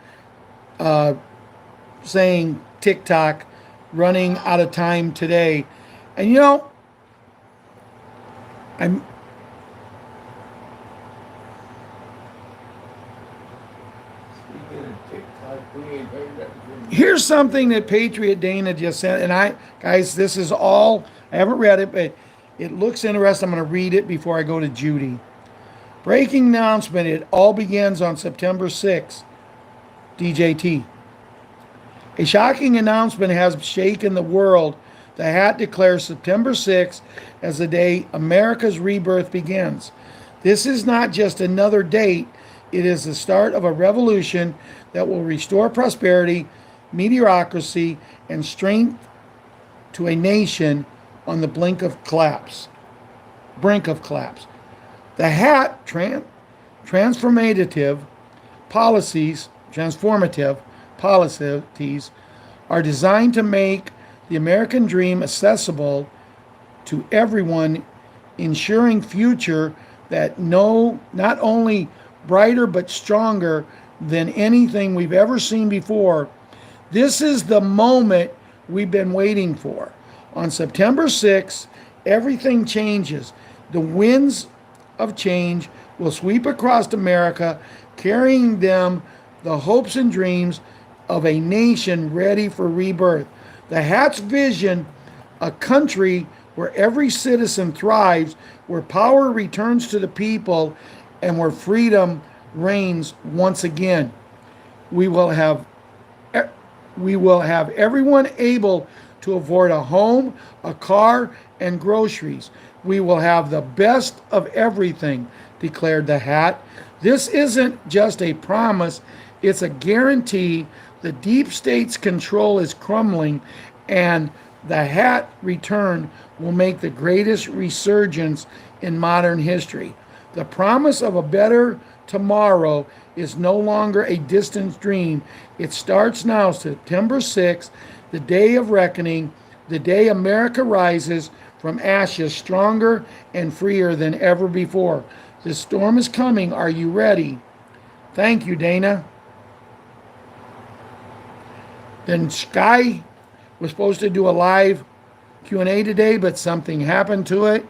saying TikTok running out of time today. And you know, I'm Speaking of TikTok, we ain't heard that from Here's something that Patriot Dana just sent, and guys, this is all, I haven't read it, but it looks interesting. I'm going to read it before I go to Judy. Breaking announcement, it all begins on September 6th, DJT. A shocking announcement has shaken the world. The Hat declares September 6th as the day America's rebirth begins. This is not just another date, it is the start of a revolution that will restore prosperity, mediocrity, and strength to a nation on the brink of collapse. The Hat transformative policies are designed to make the American dream accessible to everyone, ensuring future that not only brighter but stronger than anything we've ever seen before. This is the moment we've been waiting for. On September 6th, everything changes. The winds of change will sweep across America, carrying them the hopes and dreams of a nation ready for rebirth. The Hat's vision, a country where every citizen thrives, where power returns to the people, and where freedom reigns once again. We will have everyone able to afford a home, a car, and groceries. We will have the best of everything, declared the Hat. This isn't just a promise, it's a guarantee. The deep state's control is crumbling, and the Hat return will make the greatest resurgence in modern history. The promise of a better tomorrow is no longer a distant dream. It starts now, September 6th, the day of reckoning, the day America rises from ashes stronger and freer than ever before. The storm is coming. Are you ready? Thank you, Dana. Then Sky was supposed to do a live Q&A today, but something happened to it.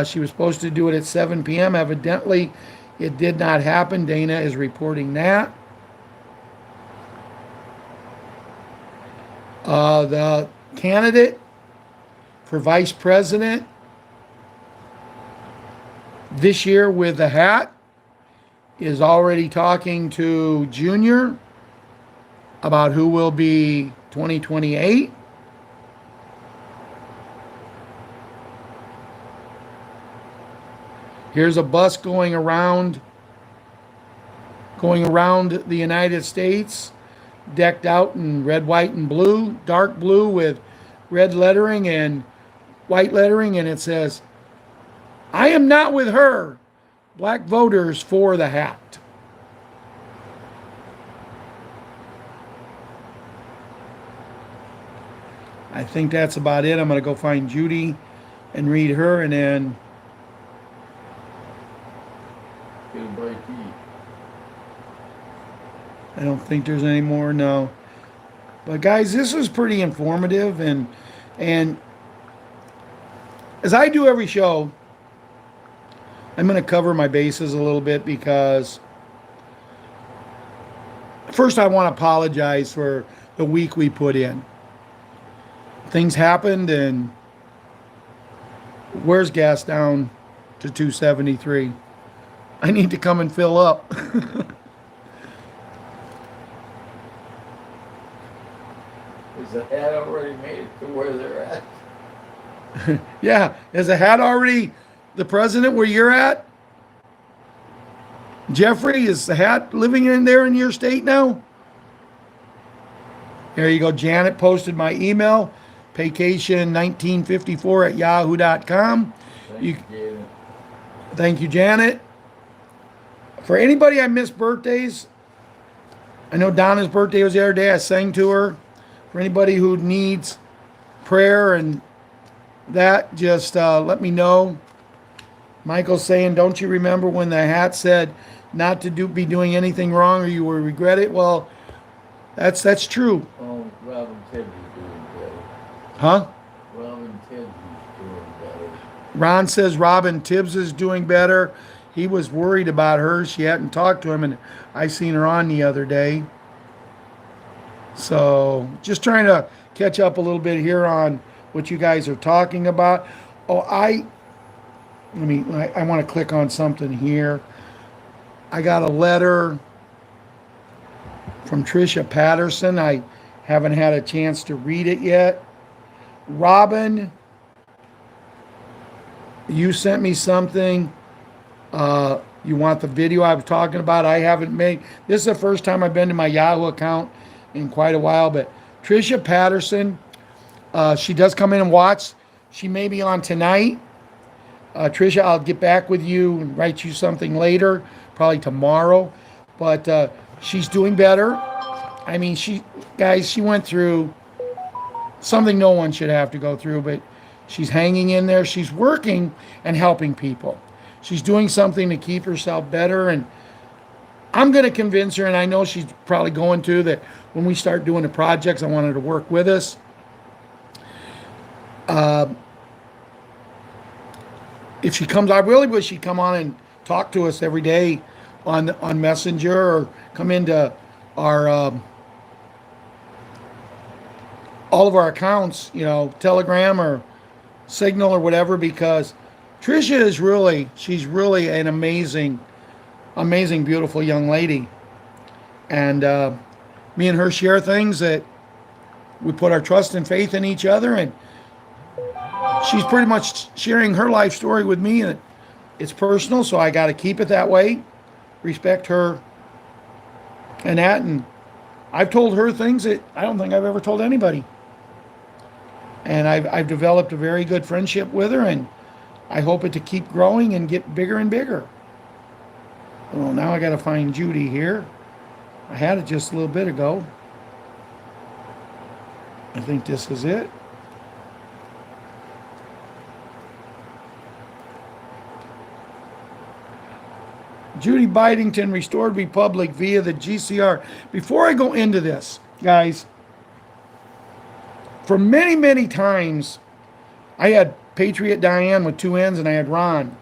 She was supposed to do it at 7 p.m. Evidently, it did not happen. Dana is reporting that. The candidate for vice president this year with the Hat is already talking to Junior about who will be 2028. Here's a bus going around the United States, decked out in red, white, and blue, dark blue with red lettering and white lettering, and it says, "I am not with her. Black voters for the Hat." I think that's about it. I'm going to go find Judy and read her, and then I don't think there's any more, no. But guys, this was pretty informative, and as I do every show, I'm going to cover my bases a little bit, because first I want to apologize for the week we put in. Things happened, and where's gas down to 273? I need to come and fill up. Is the Hat already made it to where they're at? Yeah, is the Hat already the president where you're at? Jeffrey, is the Hat living in there in your state now? There you go. Janet posted my email, paycation1954@yahoo.com. Thank you, Janet. For anybody I missed birthdays, I know Donna's birthday was the other day. I sang to her. For anybody who needs prayer and that, just let me know. Michael's saying, don't you remember when the Hat said not to be doing anything wrong or you will regret it? Well, that's true. Oh, Robin Tibbs is doing better. Huh? Robin Tibbs is doing better. Ron says Robin Tibbs is doing better. he was worried about her. She hadn't talked to him, and I seen her on the other day. So just trying to catch up a little bit here on what you guys are talking about. Oh, I want to click on something here. I got a letter from Tricia Patterson. I haven't had a chance to read it yet. Robin, you sent me something. You want the video I was talking about? I haven't made. This is the first time I've been to my Yahoo account in quite a while. But Tricia Patterson, she does come in and watch. She may be on tonight. Tricia, I'll get back with you and write you something later, probably tomorrow. But she's doing better. I mean, she went through something no one should have to go through, but she's hanging in there. She's working and helping people. She's doing something to keep herself better, and I'm going to convince her, and I know she's probably going to, that when we start doing the projects, I want her to work with us. If she comes, I really wish she'd come on and talk to us every day on Messenger, or come into our all of our accounts, Telegram or Signal or whatever, because Tricia is she's really an amazing, beautiful young lady. And me and her share things that we put our trust and faith in each other, and she's pretty much sharing her life story with me, and it's personal, so I got to keep it that way, respect her and that. And I've told her things that I don't think I've ever told anybody. And I've developed a very good friendship with her, and I hope it to keep growing and get bigger and bigger. Well, now I got to find Judy here. I had it just a little bit ago. I think this is it. Judy Bidington restored Republic via the GCR. Before I go into this, guys, for many, many times, I had Patriot Diane with 2 N's, and I had Ron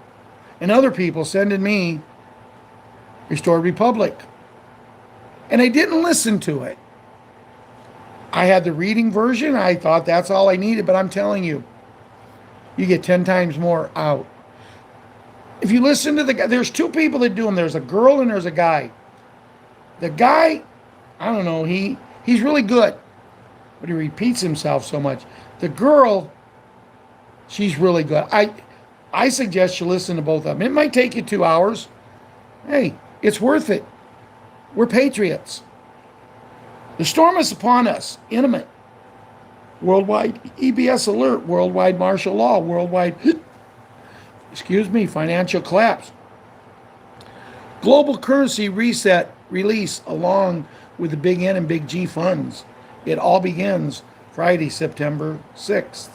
and other people sending me Restored Republic. And I didn't listen to it. I had the reading version. I thought that's all I needed, but I'm telling you, you get 10 times more out. If you listen to the guy, there's 2 people that do them. There's a girl and there's a guy. The guy, I don't know, he's really good, but he repeats himself so much. The girl, she's really good. I suggest you listen to both of them. It might take you 2 hours. Hey, it's worth it. We're patriots. The storm is upon us, imminent. Worldwide EBS alert, worldwide martial law, worldwide, financial collapse. Global currency reset release along with the Big N and Big G funds. It all begins Friday, September 6th.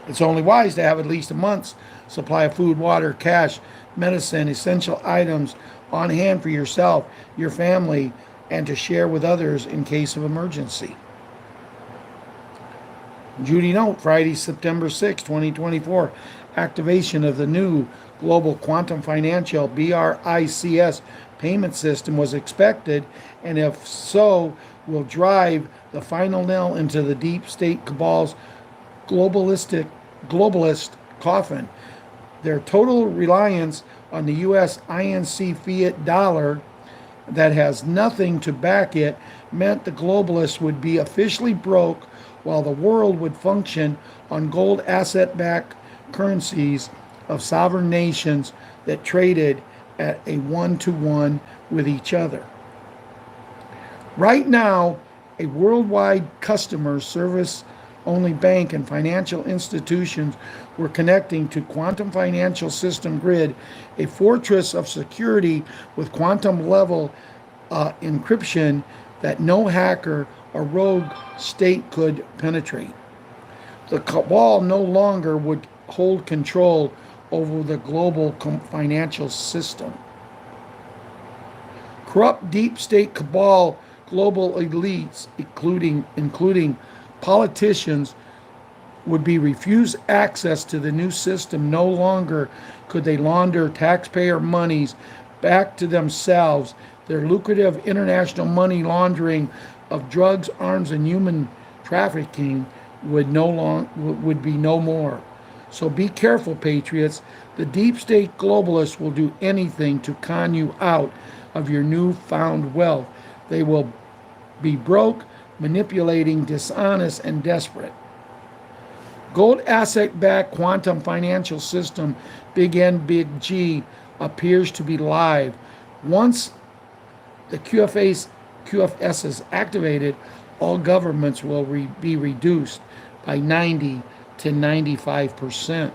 It's only wise to have at least a month's supply of food, water, cash, medicine, essential items on hand for yourself, your family, and to share with others in case of emergency. Judy note, Friday, September 6, 2024, activation of the new Global Quantum Financial BRICS payment system was expected, and if so, will drive the final nail into the deep state cabal's globalist coffin. Their total reliance on the U.S. INC fiat dollar that has nothing to back it meant the globalists would be officially broke, while the world would function on gold asset-backed currencies of sovereign nations that traded at a 1-to-1 with each other. Right now, a worldwide customer service only bank and financial institutions were connecting to quantum financial system grid, a fortress of security with quantum level encryption that no hacker or rogue state could penetrate. The cabal no longer would hold control over the global financial system. Corrupt deep state cabal global elites, including politicians, would be refused access to the new system. No longer could they launder taxpayer monies back to themselves. Their lucrative international money laundering of drugs, arms, and human trafficking would be no more. So be careful, patriots. The deep state globalists will do anything to con you out of your newfound wealth. They will be broke, manipulating, dishonest, and desperate. Gold asset-backed quantum financial system, Big N, Big G, appears to be live. Once the QFS is activated, all governments will be reduced by 90 to 95%.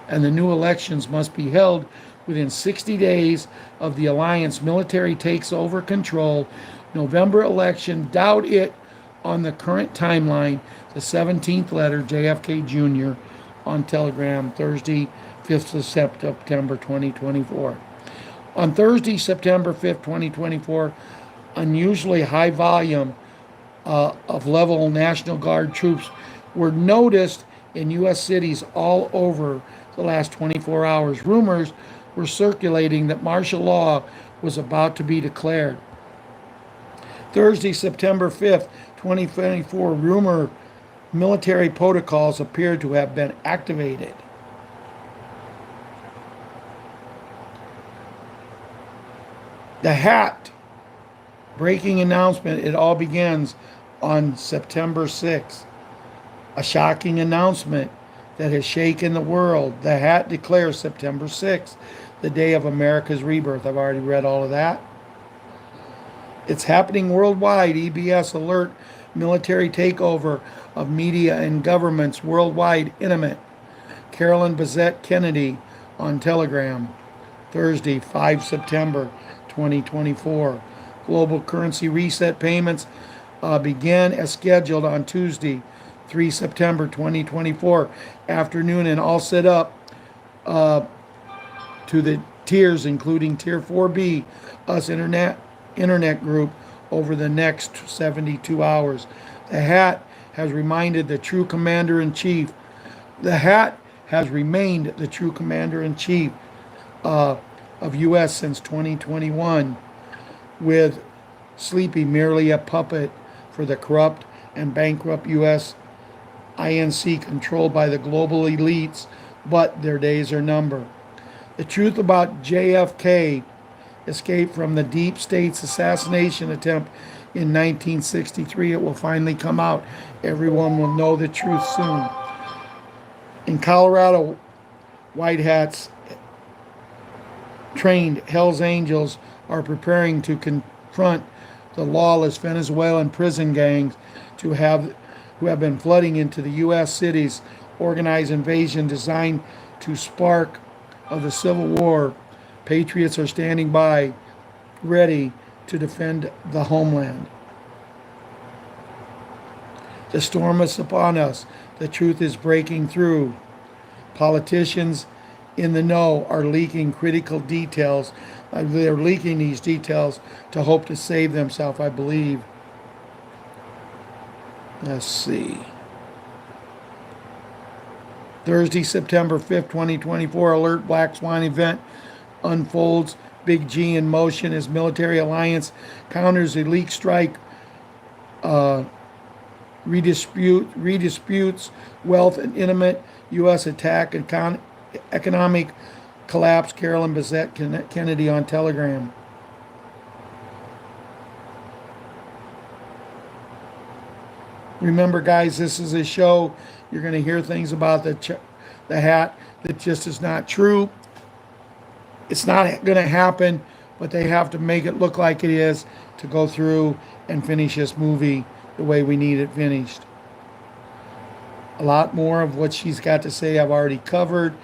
And the new elections must be held within 60 days of the alliance military takes over control. November election, doubt it on the current timeline. The 17th letter, JFK Jr. on Telegram, Thursday, 5th of September 2024. On Thursday, September 5th, 2024, unusually high volume of level National Guard troops were noticed in U.S. cities all over the last 24 hours. Rumors were circulating that martial law was about to be declared. Thursday, September 5th, 2024, rumor military protocols appeared to have been activated. The hat breaking announcement, it all begins on September 6th. A shocking announcement that has shaken the world. The hat declares September 6th, the day of America's rebirth. I've already read all of that. It's happening worldwide. EBS alert, military takeover of media and governments worldwide imminent. Carolyn Bessette Kennedy on Telegram, Thursday, 5 September 2024. Global currency reset payments began as scheduled on Tuesday, 3 September 2024 afternoon, and all set up to the tiers, including Tier 4B, US Internet Group, over the next 72 hours. The hat has reminded the true commander-in-chief. The hat has remained the true commander-in-chief of U.S. since 2021, with Sleepy merely a puppet for the corrupt and bankrupt U.S. INC controlled by the global elites, but their days are numbered. The truth about JFK escape from the deep state's assassination attempt in 1963, it will finally come out. Everyone will know the truth soon. In Colorado, white hats trained Hells Angels are preparing to confront the lawless Venezuelan prison gangs who have been flooding into the U.S. cities, organized invasion designed to spark of the Civil War. Patriots are standing by, ready to defend the homeland. The storm is upon us. The truth is breaking through. Politicians in the know are leaking critical details. They're leaking these details to hope to save themselves, I believe. Let's see. Thursday, September 5th, 2024, alert Black Swan event unfolds. Big G in motion as military alliance counters elite strike, redisputes wealth and intimate U.S. attack and economic collapse. Carolyn Bessette Kennedy on Telegram. Remember, guys, this is a show. You're going to hear things about the hat that just is not true. It's not going to happen, but they have to make it look like it is to go through and finish this movie the way we need it finished. A lot more of what she's got to say I've already covered.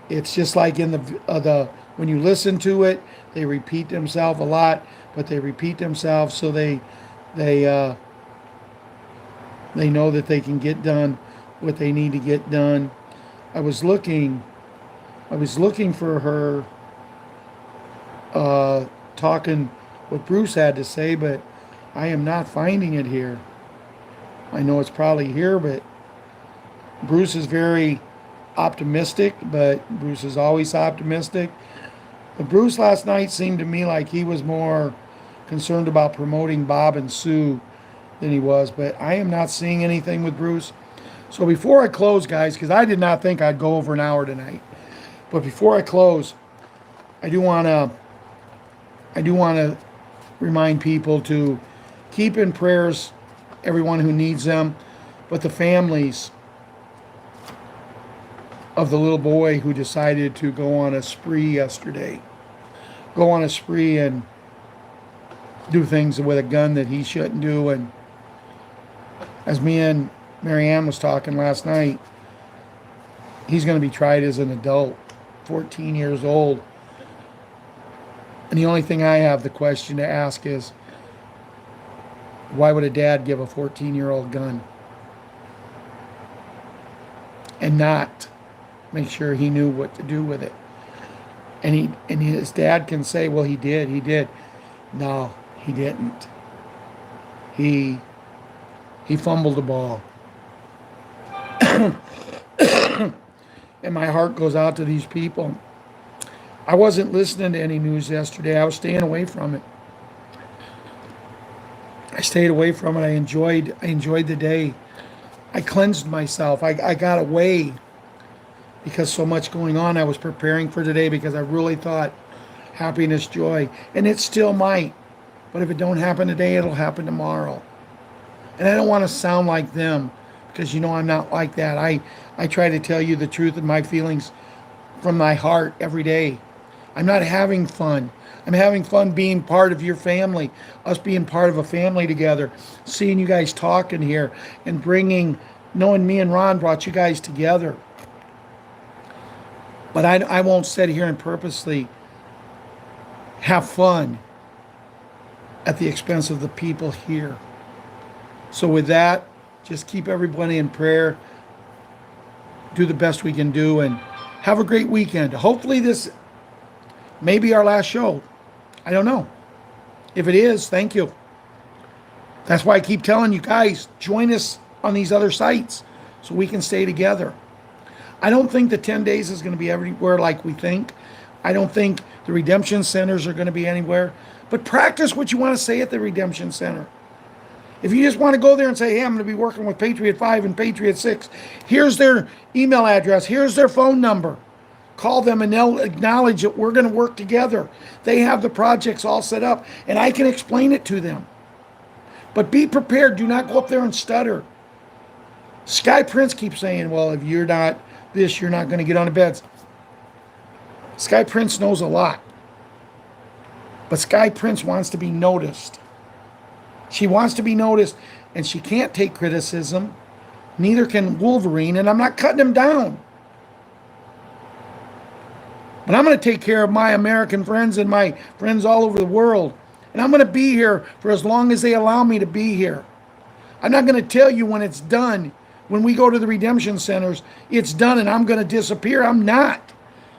It's just like in the when you listen to it, they repeat themselves a lot, but they repeat themselves so they know that they can get done what they need to get done. I was looking for her talking what Bruce had to say, but I am not finding it here. I know it's probably here, but Bruce is very optimistic, but Bruce is always optimistic. But Bruce last night seemed to me like he was more concerned about promoting Bob and Sue than he was. But I am not seeing anything with Bruce. So before I close, guys, because I did not think I'd go over an hour tonight. But before I close, I do want to remind people to keep in prayers everyone who needs them, but the families of the little boy who decided to go on a spree yesterday. Go on a spree and do things with a gun that he shouldn't do. And as me and Marianne was talking last night, he's going to be tried as an adult, 14 years old. And the only thing I have the question to ask is, why would a dad give a 14-year-old gun and not make sure he knew what to do with it? And his dad can say, well, he did. No, he didn't. He fumbled the ball. And my heart goes out to these people. I wasn't listening to any news yesterday. I was staying away from it. I stayed away from it. I enjoyed the day. I cleansed myself. I got away because so much going on. I was preparing for today because I really thought happiness, joy, and it still might. But if it don't happen today, it'll happen tomorrow. And I don't want to sound like them because you know I'm not like that. I try to tell you the truth and my feelings from my heart every day. I'm not having fun. I'm having fun being part of your family, us being part of a family together, seeing you guys talking here and knowing me and Ron brought you guys together. But I won't sit here and purposely have fun at the expense of the people here. So with that, just keep everybody in prayer. Do the best we can do and have a great weekend. Hopefully this may be our last show. I don't know. If it is, thank you. That's why I keep telling you guys, join us on these other sites so we can stay together. I don't think the 10 days is going to be everywhere like we think. I don't think the redemption centers are going to be anywhere. But practice what you want to say at the redemption center. If you just want to go there and say, hey, I'm going to be working with Patriot 5 and Patriot 6. Here's their email address. Here's their phone number. Call them and they'll acknowledge that we're going to work together. They have the projects all set up and I can explain it to them. But be prepared. Do not go up there and stutter. Sky Prince keeps saying, well, if you're not this, you're not going to get on the beds. Sky Prince knows a lot. But Sky Prince wants to be noticed. She wants to be noticed and she can't take criticism. Neither can Wolverine, and I'm not cutting him down. But I'm going to take care of my American friends and my friends all over the world. And I'm going to be here for as long as they allow me to be here. I'm not going to tell you when it's done. When we go to the redemption centers, it's done and I'm going to disappear. I'm not.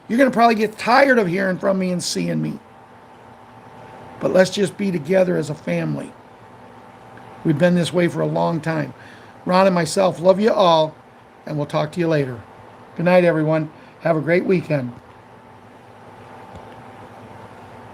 You're going to probably get tired of hearing from me and seeing me. But let's just be together as a family. We've been this way for a long time. Ron and myself love you all, and we'll talk to you later. Good night, everyone. Have a great weekend.